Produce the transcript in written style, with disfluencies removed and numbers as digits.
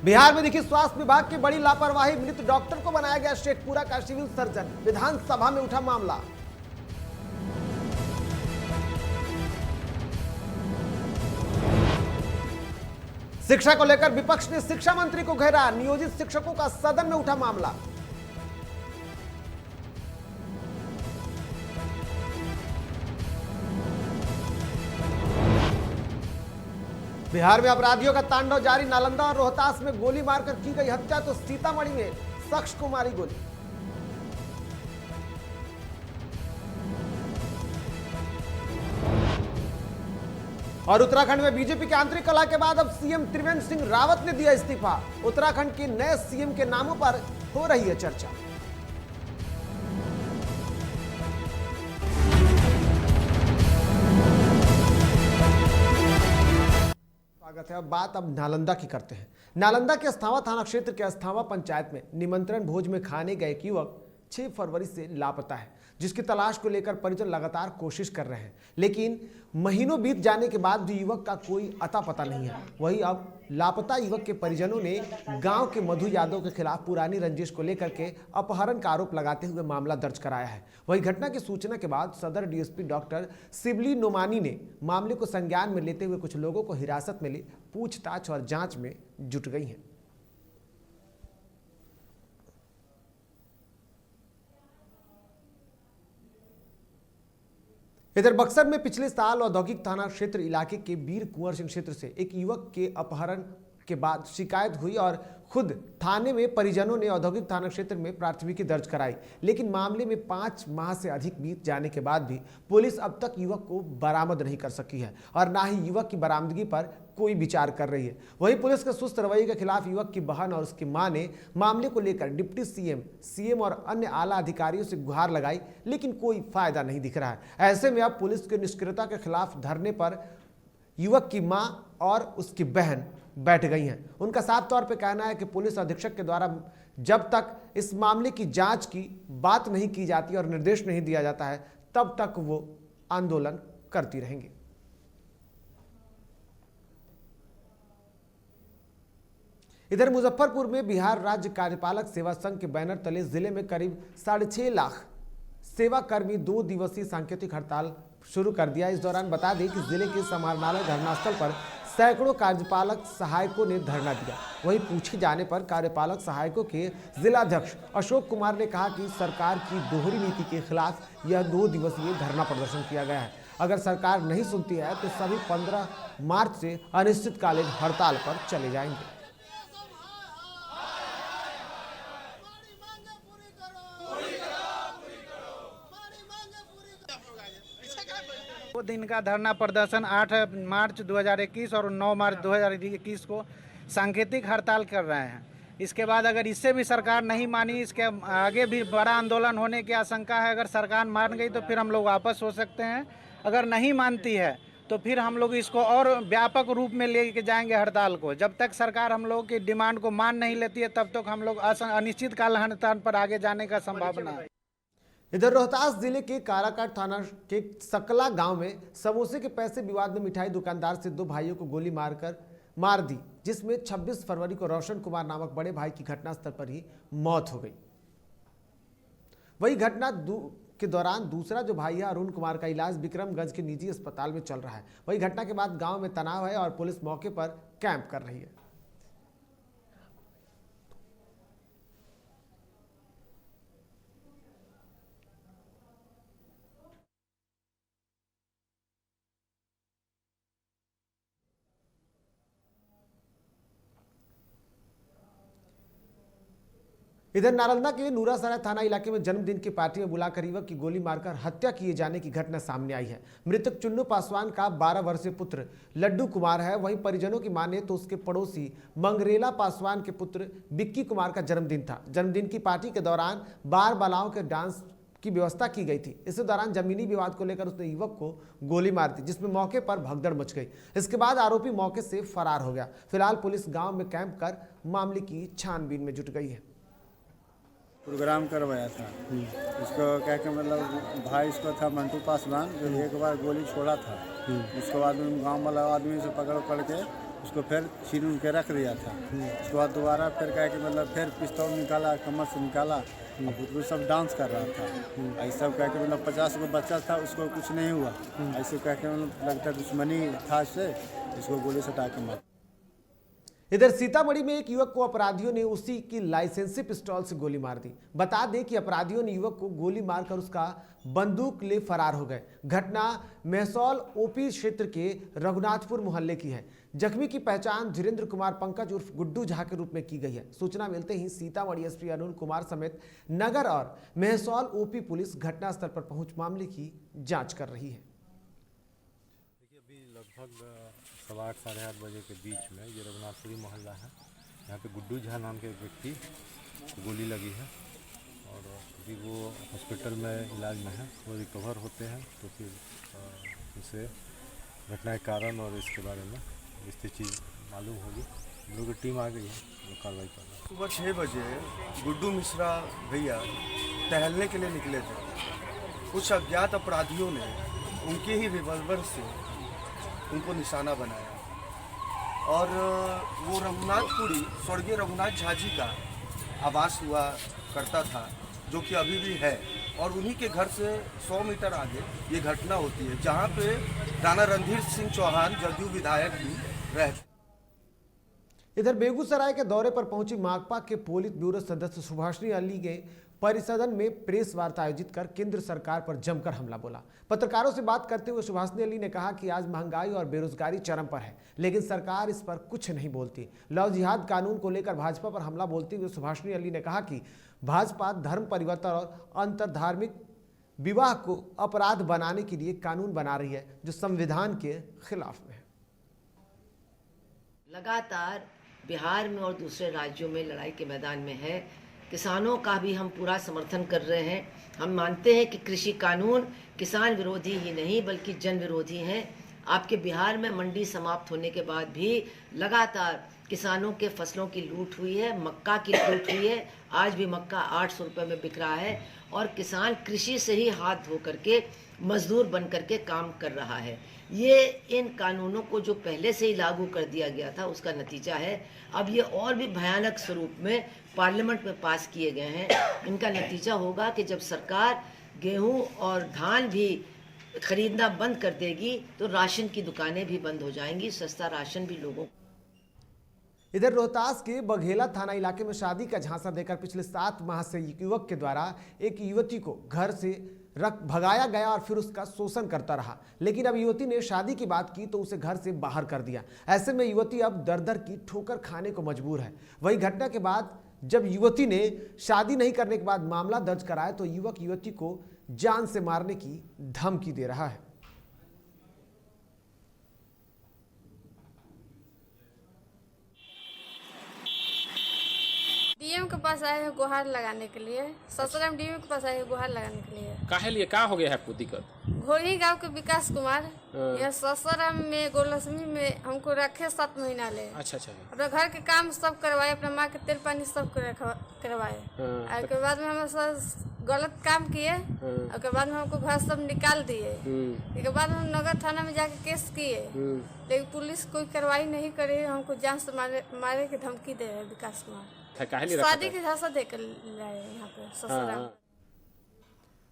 बिहार में दिखी स्वास्थ्य विभाग की बड़ी लापरवाही, मृत डॉक्टर को बनाया गया शेखपुरा का सिविल सर्जन, विधानसभा में उठा मामला। शिक्षा को लेकर विपक्ष ने शिक्षा मंत्री को घेरा, नियोजित शिक्षकों का सदन में उठा मामला। बिहार में अपराधियों का तांडव जारी, नालंदा और रोहतास में गोली मारकर की गई हत्या, तो सीतामढ़ी में शख्स को मारी गोली। और उत्तराखंड में बीजेपी की आंतरिक कलह के बाद अब सीएम त्रिवेंद्र सिंह रावत ने दिया इस्तीफा, उत्तराखंड के नए सीएम के नामों पर हो रही है चर्चा। स्वागत है। अब नालंदा की करते हैं। नालंदा के अस्थावा थाना क्षेत्र के अस्थावा पंचायत में निमंत्रण भोज में खाने गए एक युवक 6 फरवरी से लापता है, जिसकी तलाश को लेकर परिजन लगातार कोशिश कर रहे हैं, लेकिन महीनों बीत जाने के बाद भी युवक का कोई अता पता नहीं है। वहीं अब लापता युवक के परिजनों ने गांव के मधु यादव के खिलाफ पुरानी रंजिश को लेकर के अपहरण का आरोप लगाते हुए मामला दर्ज कराया है। वहीं घटना की सूचना के बाद सदर डीएसपी डॉक्टर शिबली नोमानी ने मामले को संज्ञान में लेते हुए कुछ लोगों को हिरासत में ले पूछताछ और जांच में जुट गई है। इधर बक्सर में पिछले साल औद्योगिक थाना क्षेत्र इलाके के वीर कुंवर सिंह क्षेत्र से एक युवक के अपहरण के बाद शिकायत हुई और खुद थाने में परिजनों ने औद्योगिक थाना क्षेत्र में प्राथमिकी दर्ज कराई, लेकिन मामले में 5 माह से अधिक बीत जाने के बाद भी पुलिस अब तक युवक को बरामद नहीं कर सकी है और ना ही युवक की बरामदगी पर कोई विचार कर रही है। वहीं पुलिस के सुस्त रवैये के खिलाफ युवक की बहन और उसकी मां ने मामले को लेकर डिप्टी सीएम और अन्य आला अधिकारियों से गुहार लगाई, लेकिन कोई फायदा नहीं दिख रहा है। ऐसे में अब पुलिस की निष्क्रियता के खिलाफ धरने पर युवक की मां और उसकी बहन बैठ गई हैं। उनका साफ तौर पे कहना है कि पुलिस अधीक्षक के द्वारा जब तक इस मामले की जांच की बात नहीं की जाती और निर्देश नहीं दिया जाता है, तब तक वो आंदोलन करती रहेंगी। इधर मुजफ्फरपुर में बिहार राज्य कार्यपालक सेवा संघ के बैनर तले जिले में करीब 6.5 लाख सेवा कर्मी 2 दिवसीय सांकेतिक हड़ताल शुरू कर दिया। इस दौरान बता दें कि जिले के समाहरणालय धरनास्थल पर सैकड़ों कार्यपालक सहायकों ने धरना दिया। वहीं पूछे जाने पर कार्यपालक सहायकों के जिलाध्यक्ष अशोक कुमार ने कहा कि सरकार की दोहरी नीति के खिलाफ यह 2 दिवसीय धरना प्रदर्शन किया गया है। अगर सरकार नहीं सुनती है तो सभी 15 मार्च से अनिश्चितकालीन हड़ताल पर चले जाएंगे। दो दिन का धरना प्रदर्शन 8 मार्च 2021 और 9 मार्च 2021 को सांकेतिक हड़ताल कर रहे हैं। इसके बाद अगर इससे भी सरकार नहीं मानी, इसके आगे भी बड़ा आंदोलन होने की आशंका है। अगर सरकार मान गई तो फिर हम लोग वापस हो सकते हैं, अगर नहीं मानती है तो फिर हम लोग इसको और व्यापक रूप में लेके जाएंगे हड़ताल को। जब तक सरकार हम लोग की डिमांड को मान नहीं लेती है तब तक हम लोग अनिश्चितकाल हड़ताल पर आगे जाने का संभावना है। इधर रोहतास जिले के काराकाट थाना के सकला गांव में समोसे के पैसे विवाद में मिठाई दुकानदार से 2 भाइयों को गोली मार दी, जिसमें 26 फरवरी को रोशन कुमार नामक बड़े भाई की घटनास्थल पर ही मौत हो गई। वही घटना के दौरान दूसरा जो भाई है अरुण कुमार का इलाज विक्रमगंज के निजी अस्पताल में चल रहा है। वही घटना के बाद गांव में तनाव है और पुलिस मौके पर कैंप कर रही है। इधर नालंदा के नूरासराय थाना इलाके में जन्मदिन की पार्टी में बुलाकर युवक की गोली मारकर हत्या किए जाने की घटना सामने आई है। मृतक चुन्नू पासवान का 12 वर्षीय पुत्र लड्डू कुमार है। वहीं परिजनों की माने तो उसके पड़ोसी मंगरेला पासवान के पुत्र बिक्की कुमार का जन्मदिन था। जन्मदिन की पार्टी के दौरान बार बालाओं के डांस की व्यवस्था की गई थी। इसी दौरान जमीनी विवाद को लेकर उसने युवक को गोली मार दी, जिसमें मौके पर भगदड़ मच गई। इसके बाद आरोपी मौके से फरार हो गया। फिलहाल पुलिस गांव में कैंप कर मामले की छानबीन में जुट गई है। प्रोग्राम करवाया था इसको, क्या कि मतलब भाई इसको था मंटू पासवान, जो एक बार गोली छोड़ा था। उसके बाद गांव वाला आदमी से पकड़ के उसको फिर छीन उन के रख दिया था। उसके बाद दोबारा फिर क्या कि मतलब फिर पिस्तौल निकाला, कमर से निकाला, अब वो सब डांस कर रहा था। ऐसा कह के मतलब 50 को बच्चा था, उसको कुछ नहीं हुआ। ऐसे कह के मतलब लगता दुश्मनी था इससे, इसको गोली से टाँग के मार। इधर सीतामढ़ी में एक युवक को अपराधियों ने उसी की लाइसेंसी पिस्तौल से गोली मार दी। बता दें कि अपराधियों ने युवक को गोली मारकर उसका बंदूक ले फरार हो गए। घटना मेहसौल ओपी क्षेत्र के रघुनाथपुर मोहल्ले की है। जख्मी की पहचान धीरेन्द्र कुमार पंकज उर्फ गुड्डू झा के रूप में की गई है। सूचना मिलते ही सीतामढ़ी एसपी अरुण कुमार समेत नगर और मेहसौल ओपी पुलिस घटनास्थल पर पहुंच मामले की जाँच कर रही है। लगभग 8:15 साढ़े 8 बजे के बीच में ये रघुनाथपुरी मोहल्ला है, यहाँ पे गुड्डू झा नाम के एक व्यक्ति को गोली लगी है और अभी वो हॉस्पिटल में इलाज में है। वो रिकवर होते हैं तो फिर उसे घटना के कारण और इसके बारे में विस्तृत चीज़ मालूम होगी। हम लोग की टीम आ गई है, वो कार्रवाई कर रही है। सुबह 6 बजे गुड्डू मिश्रा भैया टहलने के लिए निकले थे। कुछ अज्ञात अपराधियों ने उनके ही रिवॉल्वर से उनको निशाना बनाया और वो रघुनाथपुरी स्वर्गीय रघुनाथ झा जी का आवास हुआ करता था, जो कि अभी भी है। और उन्हीं के घर से 100 मीटर आगे ये घटना होती है, जहाँ पे राणा रणधीर सिंह चौहान जदयू विधायक भी रहते। इधर बेगूसराय के दौरे पर पहुंची माकपा के पोलित ब्यूरो सदस्य सुभाषिनी अली ने परिसदन में प्रेस वार्ता आयोजित कर केंद्र सरकार पर जमकर हमला बोला। पत्रकारों से बात करते हुए सुभाषिनी अली ने कहा कि आज महंगाई और बेरोजगारी चरम पर है, लेकिन सरकार इस पर कुछ नहीं बोलती। लव जिहाद कानून को लेकर भाजपा पर हमला बोलते हुए सुभाषिनी अली ने कहा कि भाजपा धर्म परिवर्तन और अंतरधार्मिक विवाह को अपराध बनाने के लिए कानून बना रही है, जो संविधान के खिलाफ में है। लगातार बिहार में और दूसरे राज्यों में लड़ाई के मैदान में है। किसानों का भी हम पूरा समर्थन कर रहे हैं। हम मानते हैं कि कृषि कानून किसान विरोधी ही नहीं बल्कि जन विरोधी हैं। आपके बिहार में मंडी समाप्त होने के बाद भी लगातार किसानों के फसलों की लूट हुई है, मक्का की लूट हुई है। आज भी मक्का 800 रुपये में बिक रहा है और किसान कृषि से ही हाथ धो करके मजदूर बन करके काम कर रहा है। ये इन कानूनों को जो पहले से ही लागू कर दिया गया था उसका नतीजा है। अब ये और भी भयानक स्वरूप में पार्लियामेंट में पास किए गए हैं। इनका नतीजा होगा कि जब सरकार गेहूं और धान भी खरीदना बंद कर देगी तो राशन की दुकानें भी बंद हो जाएंगी, सस्ता राशन भी लोगों। इधर रोहतास के बघेला थाना इलाके में शादी का झांसा देकर पिछले 7 माह से युवक के द्वारा एक युवती को घर से रख भगाया गया और फिर उसका शोषण करता रहा। लेकिन अब युवती ने शादी की बात की तो उसे घर से बाहर कर दिया। ऐसे में युवती अब दर-दर की ठोकर खाने को मजबूर है। वही घटना के बाद जब युवती ने शादी नहीं करने के बाद मामला दर्ज कराया तो युवक युवती को जान से मारने की धमकी दे रहा है। डीएम के पास आए हैं गुहार लगाने के लिए। ससुराम डीएम के पास आए हैं गुहार लगाने के लिए। काहे लिए का हो गया है आपको दिक्कत? घोड़ी गांव के विकास कुमार यहाँ ससुराम में गोलक्ष्मी में हमको रखे 7 महीना ले। अच्छा। अपने घर के काम सब करवाए, अपने माँ के तेल पानी सब करवाए। उसके बाद में हम गलत काम किए, उसके बाद में हमको घर सब निकाल दिए। उसके बाद हम नगर थाना में जाके केस किए, लेकिन पुलिस कोई कार्रवाई नहीं करे। हमको जान से मारे की धमकी दे रहे विकास कुमार। काहे लिए शादी के झांसा देकर लाए यहाँ पे ससुराल।